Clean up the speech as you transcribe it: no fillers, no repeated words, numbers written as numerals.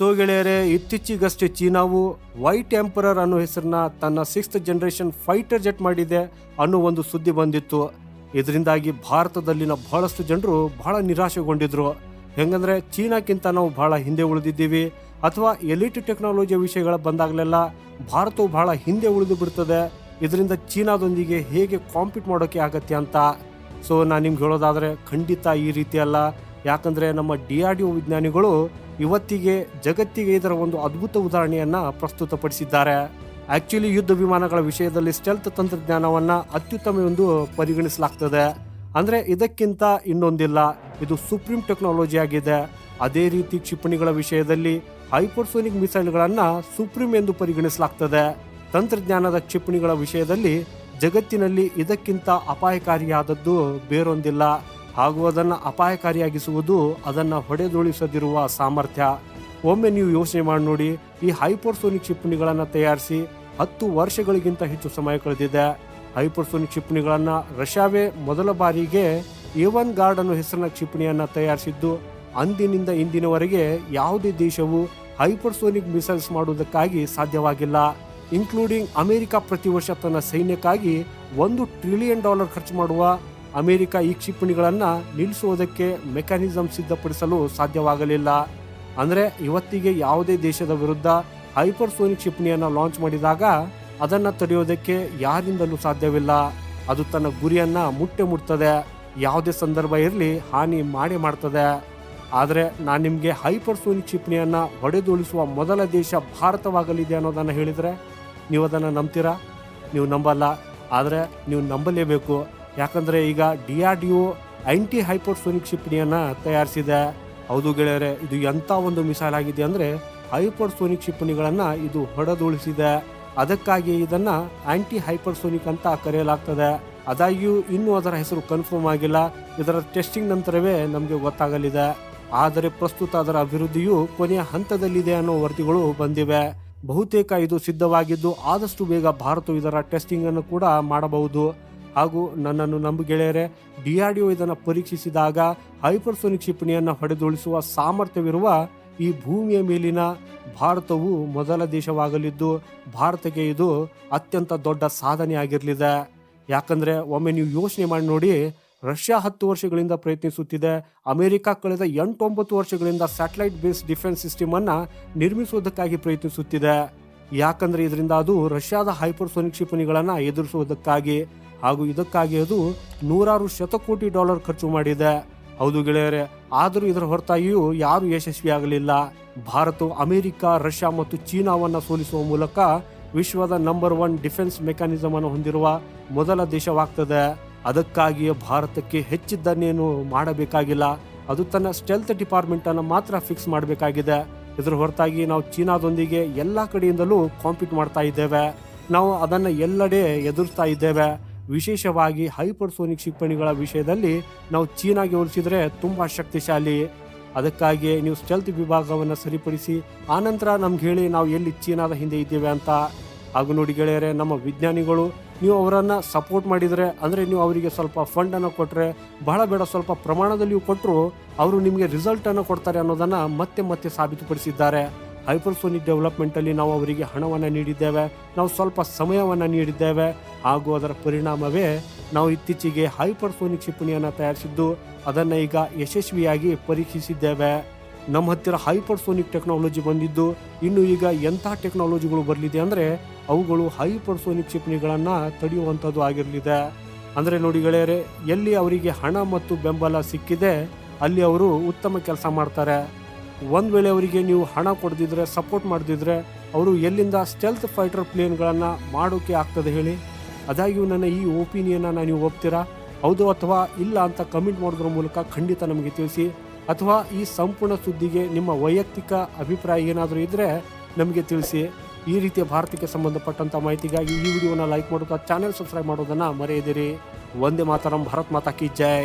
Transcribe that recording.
So ಗೆಳೆಯರೆ, ಇತ್ತೀಚೆಗಷ್ಟೇ ಚೀನಾವು ವೈಟ್ ಎಂಪರರ್ ಅನ್ನೋ ಹೆಸರನ್ನ ತನ್ನ 6th ಜನರೇಷನ್ ಫೈಟರ್ ಜೆಟ್ ಮಾಡಿದೆ ಅನ್ನೋ ಒಂದು ಸುದ್ದಿ ಬಂದಿತ್ತು. ಇದರಿಂದಾಗಿ ಭಾರತದಲ್ಲಿನ ಬಹಳಷ್ಟು ಜನರು ಬಹಳ ನಿರಾಶೆಗೊಂಡಿದ್ರು. ಹೆಂಗಂದ್ರೆ ಚೀನಾಕ್ಕಿಂತ ನಾವು ಬಹಳ ಹಿಂದೆ ಉಳಿದಿದ್ದೀವಿ, ಅಥವಾ ಎಲಿಟ್ ಟೆಕ್ನಾಲಜಿಯ ವಿಷಯಗಳ ಬಂದಾಗಲೆಲ್ಲ ಭಾರತವು ಬಹಳ ಹಿಂದೆ ಉಳಿದು ಬಿಡ್ತದೆ. ಇದರಿಂದ ಚೀನಾದೊಂದಿಗೆ ಹೇಗೆ ಕಾಂಪೀಟ್ ಮಾಡೋಕೆ ಆಗತ್ತೆ ಅಂತ. ಸೊ ನಾನು ನಿಮ್ಗೆ ಹೇಳೋದಾದ್ರೆ ಖಂಡಿತ ಈ ರೀತಿ ಅಲ್ಲ. ಯಾಕಂದ್ರೆ ನಮ್ಮ DRDO ವಿಜ್ಞಾನಿಗಳು ಇವತ್ತಿಗೆ ಜಗತ್ತಿಗೆ ಇದರ ಒಂದು ಅದ್ಭುತ ಉದಾಹರಣೆಯನ್ನ ಪ್ರಸ್ತುತಪಡಿಸಿದ್ದಾರೆ. ಆಕ್ಚುಲಿ ಯುದ್ಧ ವಿಮಾನಗಳ ವಿಷಯದಲ್ಲಿ ಸ್ಟೆಲ್ತ್ ತಂತ್ರಜ್ಞಾನವನ್ನ ಅತ್ಯುತ್ತಮ ಎಂದು ಪರಿಗಣಿಸಲಾಗ್ತದೆ. ಅಂದ್ರೆ ಇದಕ್ಕಿಂತ ಇನ್ನೊಂದಿಲ್ಲ, ಇದು ಸುಪ್ರೀಂ ಟೆಕ್ನಾಲಜಿ ಆಗಿದೆ. ಅದೇ ರೀತಿ ಕ್ಷಿಪಣಿಗಳ ವಿಷಯದಲ್ಲಿ ಹೈಪರ್ಸೋನಿಕ್ ಮಿಸೈಲ್ಗಳನ್ನ ಸುಪ್ರೀಂ ಎಂದು ಪರಿಗಣಿಸಲಾಗ್ತದೆ. ತಂತ್ರಜ್ಞಾನದ ಕ್ಷಿಪಣಿಗಳ ವಿಷಯದಲ್ಲಿ ಜಗತ್ತಿನಲ್ಲಿ ಇದಕ್ಕಿಂತ ಅಪಾಯಕಾರಿಯಾದದ್ದು ಬೇರೊಂದಿಲ್ಲ. ಹಾಗೂ ಅದನ್ನು ಅಪಾಯಕಾರಿಯಾಗಿಸುವುದು ಅದನ್ನು ಹೊಡೆದುರುಳಿಸದಿರುವ ಸಾಮರ್ಥ್ಯ. ಒಮ್ಮೆ ನೀವು ಯೋಚನೆ ಮಾಡಿ ನೋಡಿ, ಈ ಹೈಪರ್ಸೋನಿಕ್ ಕ್ಷಿಪಣಿಗಳನ್ನು ತಯಾರಿಸಿ 10 ವರ್ಷಗಳಿಗಿಂತ ಹೆಚ್ಚು ಸಮಯ ಕಳೆದಿದೆ. ಹೈಪರ್ಸೋನಿಕ್ ಕ್ಷಿಪಣಿಗಳನ್ನು ರಷ್ಯಾವೇ ಮೊದಲ ಬಾರಿಗೆ A1 ಗಾರ್ಡ್ ಅನ್ನೋ ಹೆಸರಿನ ಕ್ಷಿಪಣಿಯನ್ನು ತಯಾರಿಸಿದ್ದು. ಅಂದಿನಿಂದ ಇಂದಿನವರೆಗೆ ಯಾವುದೇ ದೇಶವು ಹೈಪರ್ಸೋನಿಕ್ ಮಿಸೈಲ್ಸ್ ಮಾಡುವುದಕ್ಕಾಗಿ ಸಾಧ್ಯವಾಗಿಲ್ಲ. ಇನ್ಕ್ಲೂಡಿಂಗ್ ಅಮೆರಿಕ ಪ್ರತಿ ವರ್ಷ ತನ್ನ ಸೈನ್ಯಕ್ಕಾಗಿ $1 ಟ್ರಿಲಿಯನ್ ಖರ್ಚು ಮಾಡುವ ಅಮೆರಿಕ ಈ ಕ್ಷಿಪಣಿಗಳನ್ನು ನಿಲ್ಲಿಸುವುದಕ್ಕೆ ಮೆಕ್ಯಾನಿಸಮ್ ಸಿದ್ಧಪಡಿಸಲು ಸಾಧ್ಯವಾಗಲಿಲ್ಲ. ಅಂದರೆ ಇವತ್ತಿಗೆ ಯಾವುದೇ ದೇಶದ ವಿರುದ್ಧ ಹೈಪರ್ಸೋನಿಕ್ ಕ್ಷಿಪಣಿಯನ್ನು ಲಾಂಚ್ ಮಾಡಿದಾಗ ಅದನ್ನು ತಡೆಯೋದಕ್ಕೆ ಯಾರಿಂದಲೂ ಸಾಧ್ಯವಿಲ್ಲ. ಅದು ತನ್ನ ಗುರಿಯನ್ನು ಮುಟ್ಟುತ್ತದೆ. ಯಾವುದೇ ಸಂದರ್ಭ ಇರಲಿ ಹಾನಿ ಮಾಡೇ ಮಾಡ್ತದೆ. ಆದರೆ ನಾನು ನಿಮಗೆ ಹೈಪರ್ಸೋನಿಕ್ ಕ್ಷಿಪಣಿಯನ್ನು ಹೊಡೆದುರುಳಿಸುವ ಮೊದಲ ದೇಶ ಭಾರತವಾಗಲಿದೆ ಅನ್ನೋದನ್ನು ಹೇಳಿದರೆ ನೀವು ಅದನ್ನು ನಂಬ್ತೀರಾ? ನೀವು ನಂಬಲ್ಲ. ಆದರೆ ನೀವು ನಂಬಲೇಬೇಕು. ಯಾಕಂದರೆ ಈಗ DRDO ಆಂಟಿ ಹೈಪರ್ಸೋನಿಕ್ ಕ್ಷಿಪಣಿಯನ್ನು ತಯಾರಿಸಿದೆ. ಹೌದು ಗೆಳೆಯರೆ, ಇದು ಎಂಥ ಒಂದು ಮಿಸೈಲ್ ಆಗಿದೆ ಅಂದರೆ ಹೈಪರ್ಸೋನಿಕ್ ಕ್ಷಿಪಣಿಗಳನ್ನು ಇದು ಹೊಡೆದುರುಳಿಸಿದೆ. ಅದಕ್ಕಾಗಿ ಇದನ್ನು ಆಂಟಿ ಹೈಪರ್ಸೋನಿಕ್ ಅಂತ ಕರೆಯಲಾಗ್ತದೆ. ಆದಾಗ್ಯೂ ಇನ್ನೂ ಅದರ ಹೆಸರು ಕನ್ಫರ್ಮ್ ಆಗಿಲ್ಲ. ಇದರ ಟೆಸ್ಟಿಂಗ್ ನಂತರವೇ ನಮಗೆ ಗೊತ್ತಾಗಲಿದೆ. ಆದರೆ ಪ್ರಸ್ತುತ ಅದರ ಅಭಿವೃದ್ಧಿಯು ಕೊನೆಯ ಹಂತದಲ್ಲಿದೆ ಅನ್ನೋ ವರದಿಗಳು ಬಂದಿವೆ. ಬಹುತೇಕ ಇದು ಸಿದ್ಧವಾಗಿದ್ದು ಆದಷ್ಟು ಬೇಗ ಭಾರತವು ಇದರ ಟೆಸ್ಟಿಂಗ್ ಅನ್ನು ಕೂಡ ಮಾಡಬಹುದು. ಹಾಗೂ ನನ್ನನ್ನು ನಂಬು ಗೆಳೆಯರೆ, DRDO ಇದನ್ನು ಪರೀಕ್ಷಿಸಿದಾಗ ಹೈಪರ್ಸೋನಿಕ್ ಕ್ಷಿಪಣಿಯನ್ನು ಹೊಡೆದುರುಳಿಸುವ ಸಾಮರ್ಥ್ಯವಿರುವ ಈ ಭೂಮಿಯ ಮೇಲಿನ ಭಾರತವು ಮೊದಲ ದೇಶವಾಗಲಿದ್ದು ಭಾರತಕ್ಕೆ ಇದು ಅತ್ಯಂತ ದೊಡ್ಡ ಸಾಧನೆ ಆಗಿರಲಿದೆ. ಯಾಕಂದರೆ ಒಮ್ಮೆ ನೀವು ಯೋಚನೆ ಮಾಡಿ ನೋಡಿ, ರಷ್ಯಾ 10 ವರ್ಷಗಳಿಂದ ಪ್ರಯತ್ನಿಸುತ್ತಿದೆ. ಅಮೆರಿಕ ಕಳೆದ 8-9 ವರ್ಷಗಳಿಂದ ಸ್ಯಾಟಲೈಟ್ ಬೇಸ್ಡ್ ಡಿಫೆನ್ಸ್ ಸಿಸ್ಟಮ್ ಅನ್ನ ನಿರ್ಮಿಸುವುದಕ್ಕಾಗಿ ಪ್ರಯತ್ನಿಸುತ್ತಿದೆ. ಯಾಕಂದ್ರೆ ಇದರಿಂದ ಅದು ರಷ್ಯಾದ ಹೈಪರ್ಸೋನಿಕ್ ಕ್ಷಿಪಣಿಗಳನ್ನು ಎದುರಿಸುವುದಕ್ಕಾಗಿ, ಹಾಗೂ ಇದಕ್ಕಾಗಿ ಅದು $100 ಶತಕೋಟಿ ಖರ್ಚು ಮಾಡಿದೆ. ಹೌದು ಗೆಳೆಯರೆ, ಆದರೂ ಇದರ ಹೊರತಾಗಿಯೂ ಯಾರು ಯಶಸ್ವಿಯಾಗಲಿಲ್ಲ. ಭಾರತವು ಅಮೆರಿಕ, ರಷ್ಯಾ ಮತ್ತು ಚೀನಾವನ್ನು ಸೋಲಿಸುವ ಮೂಲಕ ವಿಶ್ವದ ನಂಬರ್ 1 ಡಿಫೆನ್ಸ್ ಮೆಕ್ಯಾನಿಸಮ್ ಅನ್ನು ಹೊಂದಿರುವ ಮೊದಲ ದೇಶವಾಗ್ತದೆ. ಅದಕ್ಕಾಗಿಯೇ ಭಾರತಕ್ಕೆ ಹೆಚ್ಚಿದ್ದನ್ನೇನು ಮಾಡಬೇಕಾಗಿಲ್ಲ. ಅದು ತನ್ನ ಸ್ಟೆಲ್ತ್ ಡಿಪಾರ್ಟ್ಮೆಂಟ್ ಅನ್ನು ಮಾತ್ರ ಫಿಕ್ಸ್ ಮಾಡಬೇಕಾಗಿದೆ. ಇದರ ಹೊರತಾಗಿ ನಾವು ಚೀನಾದೊಂದಿಗೆ ಎಲ್ಲ ಕಡೆಯಿಂದಲೂ ಕಾಂಪೀಟ್ ಮಾಡ್ತಾ ಇದ್ದೇವೆ. ನಾವು ಅದನ್ನು ಎಲ್ಲೆಡೆ ಎದುರಿಸ್ತಾ ಇದ್ದೇವೆ. ವಿಶೇಷವಾಗಿ ಹೈಪರ್ಸೋನಿಕ್ ಕ್ಷಿಪಣಿಗಳ ವಿಷಯದಲ್ಲಿ ನಾವು ಚೀನಾಗೆ ಹೋಲಿಸಿದರೆ ತುಂಬ ಶಕ್ತಿಶಾಲಿ. ಅದಕ್ಕಾಗಿ ನೀವು ಸ್ಟೆಲ್ತ್ ವಿಭಾಗವನ್ನು ಸರಿಪಡಿಸಿ ಆನಂತರ ನಮ್ಗೆ ಹೇಳಿ ನಾವು ಎಲ್ಲಿ ಚೀನಾದ ಹಿಂದೆ ಇದ್ದೇವೆ ಅಂತ. ಹಾಗೂ ನೋಡಿ ಗೆಳೆಯರೆ, ನಮ್ಮ ವಿಜ್ಞಾನಿಗಳು ನೀವು ಅವರನ್ನು ಸಪೋರ್ಟ್ ಮಾಡಿದರೆ, ಅಂದರೆ ನೀವು ಅವರಿಗೆ ಸ್ವಲ್ಪ ಫಂಡನ್ನು ಕೊಟ್ಟರೆ, ಬಹಳ ಬೇಡ ಸ್ವಲ್ಪ ಪ್ರಮಾಣದಲ್ಲಿಯೂ ಕೊಟ್ಟರು ಅವರು ನಿಮಗೆ ರಿಸಲ್ಟನ್ನು ಕೊಡ್ತಾರೆ ಅನ್ನೋದನ್ನು ಮತ್ತೆ ಮತ್ತೆ ಸಾಬೀತುಪಡಿಸಿದ್ದಾರೆ. ಹೈಪರ್ಸೋನಿಕ್ ಡೆವಲಪ್ಮೆಂಟಲ್ಲಿ ನಾವು ಅವರಿಗೆ ಹಣವನ್ನು ನೀಡಿದ್ದೇವೆ, ನಾವು ಸ್ವಲ್ಪ ಸಮಯವನ್ನು ನೀಡಿದ್ದೇವೆ. ಹಾಗೂ ಅದರ ಪರಿಣಾಮವೇ ನಾವು ಇತ್ತೀಚೆಗೆ ಹೈಪರ್ಸೋನಿಕ್ ಕ್ಷಿಪಣಿಯನ್ನು ತಯಾರಿಸಿದ್ದು ಅದನ್ನು ಈಗ ಯಶಸ್ವಿಯಾಗಿ ಪರೀಕ್ಷಿಸಿದ್ದೇವೆ. ನಮ್ಮ ಹತ್ತಿರ ಹೈಪರ್ಸೋನಿಕ್ ಟೆಕ್ನಾಲಜಿ ಬಂದಿದ್ದು ಇನ್ನು ಈಗ ಎಂಥ ಟೆಕ್ನಾಲಜಿಗಳು ಬರಲಿದೆ ಅಂದರೆ ಅವುಗಳು ಹೈಪರ್ಸೋನಿಕ್ ಕ್ಷಿಪಣಿಗಳನ್ನು ತಡೆಯುವಂಥದ್ದು ಆಗಿರಲಿದೆ. ಅಂದರೆ ನೋಡಿ ಗೆಳೆಯರೆ, ಎಲ್ಲಿ ಅವರಿಗೆ ಹಣ ಮತ್ತು ಬೆಂಬಲ ಸಿಕ್ಕಿದೆ ಅಲ್ಲಿ ಅವರು ಉತ್ತಮ ಕೆಲಸ ಮಾಡ್ತಾರೆ. ಒಂದು ವೇಳೆ ಅವರಿಗೆ ನೀವು ಹಣ ಕೊಡದಿದ್ರೆ, ಸಪೋರ್ಟ್ ಮಾಡದಿದ್ರೆ ಅವರು ಎಲ್ಲಿಂದ ಸ್ಟೆಲ್ತ್ ಫೈಟರ್ ಪ್ಲೇನ್ಗಳನ್ನು ಮಾಡೋಕೆ ಆಗ್ತದೆ ಹೇಳಿ? ಅದಾಗಿಯೂ ನನ್ನ ಈ ಒಪಿನಿಯನ್ನ ನೀವು ಒಪ್ತೀರಾ? ಹೌದು ಅಥವಾ ಇಲ್ಲ ಅಂತ ಕಮೆಂಟ್ ಮಾಡೋದ್ರ ಮೂಲಕ ಖಂಡಿತ ನಮಗೆ ತಿಳಿಸಿ. ಅಥವಾ ಈ ಸಂಪೂರ್ಣ ಸುದ್ದಿಗೆ ನಿಮ್ಮ ವೈಯಕ್ತಿಕ ಅಭಿಪ್ರಾಯ ಏನಾದರೂ ಇದ್ದರೆ ನಮಗೆ ತಿಳಿಸಿ. ಈ ರೀತಿಯ ಭಾರತಕ್ಕೆ ಸಂಬಂಧಪಟ್ಟಂಥ ಮಾಹಿತಿಗಾಗಿ ಈ ವಿಡಿಯೋನ ಲೈಕ್ ಮಾಡೋದು, ಚಾನೆಲ್ ಸಬ್ಸ್ಕ್ರೈಬ್ ಮಾಡೋದನ್ನು ಮರೆಯದಿರಿ. ವಂದೇ ಮಾತರಂ, ಭಾರತ್ ಮಾತಾ ಕಿ ಜೈ.